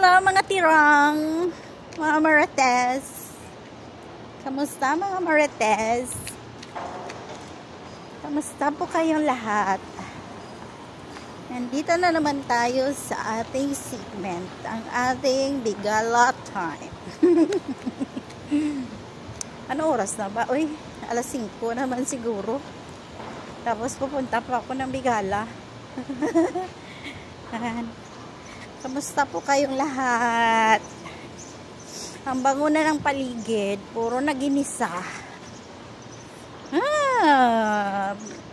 Hello mga tirang, mga marites. Kamusta mga marites? Kamusta po kayong lahat? Nandito na naman tayo sa ating segment, ang ating Bigala time. Ano oras na ba? Uy, alas 5 naman siguro. Tapos pupunta pa ako ng Bigala. Kamusta po kayong lahat? Ang bango na ng paligid, puro naginisa.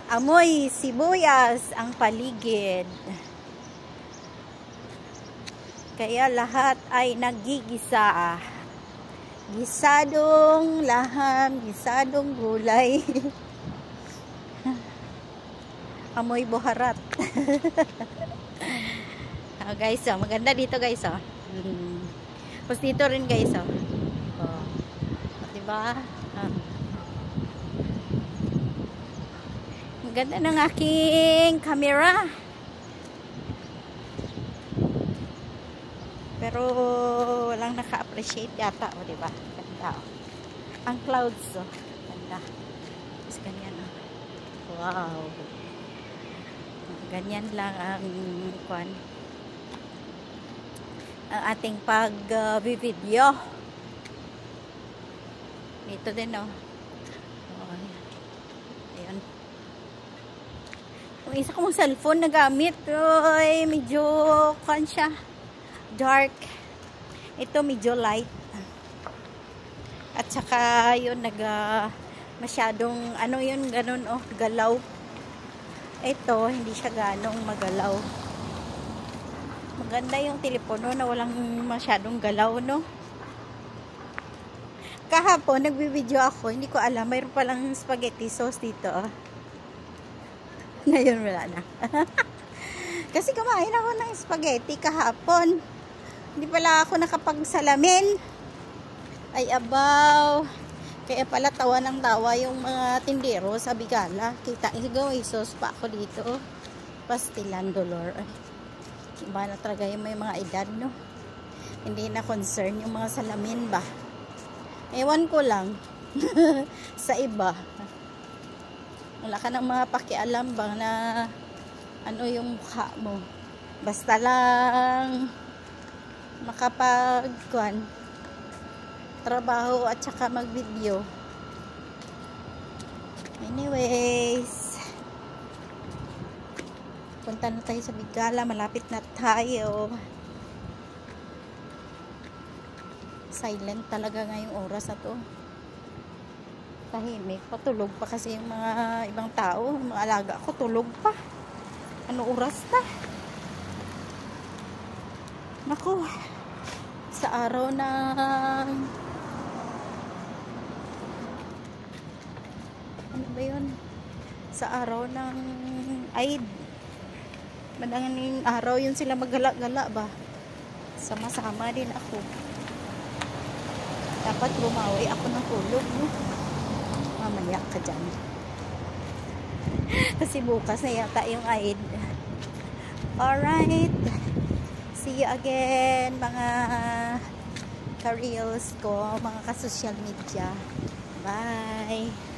Amoy sibuyas ang paligid. Kaya lahat ay nagigisa. Gisadong laham, gisadong gulay. Amoy buharat. Guys, maganda dito guys, Tapos dito rin guys, diba? Maganda ng aking camera. Pero walang naka-appreciate yata, diba? Ganda. Ang clouds, ganda. Tapos ganyan, wow. Ganyan lang ang kwan. Ang ating pag-video. Dito din, Ayan. Yung isa kong cellphone na gamit, ay medyo kwan siya. Dark. Ito medyo light. At saka yun, masyadong, yun, ganun, galaw. Ito, hindi siya ganong magalaw. Maganda yung telepono na walang masyadong galaw, no? Kahapon, nagbibideo ako. Hindi ko alam. Mayroon palang spaghetti sauce dito. Ngayon, wala na. Kasi kumain ako ng spaghetti kahapon. Hindi pala ako nakapagsalamin. Ay, abaw. Kaya pala tawa ng tawa yung mga tindero sa Bigala. Kita, may sauce pa ako dito. Pastilan dolor. Iba na talaga yung may mga edad, no? Hindi na concern yung mga salamin ba? Ewan ko lang. Sa iba. Wala ka ng mga pakialam ba na ano yung mukha mo. Basta lang makapagkuhan trabaho at saka mag-video. Anyways, punta na tayo sa Bigala. Malapit na tayo. Silent talaga ngayong oras na to. Tahimik. Patulog pa kasi yung mga ibang tao. Yung mga alaga ko tulog pa. Ano oras na? Naku. Sa araw ng ano ba yun? Sa araw ng Eid. Madanganing araw yun sila maggala-gala ba? Sama-sama din ako. Dapat bumawi ako ng tulog, no? Mamaya ka dyan. Kasi bukas na yata yung Eid. Alright. See you again, mga ka-reels ko, mga ka-social media. Bye!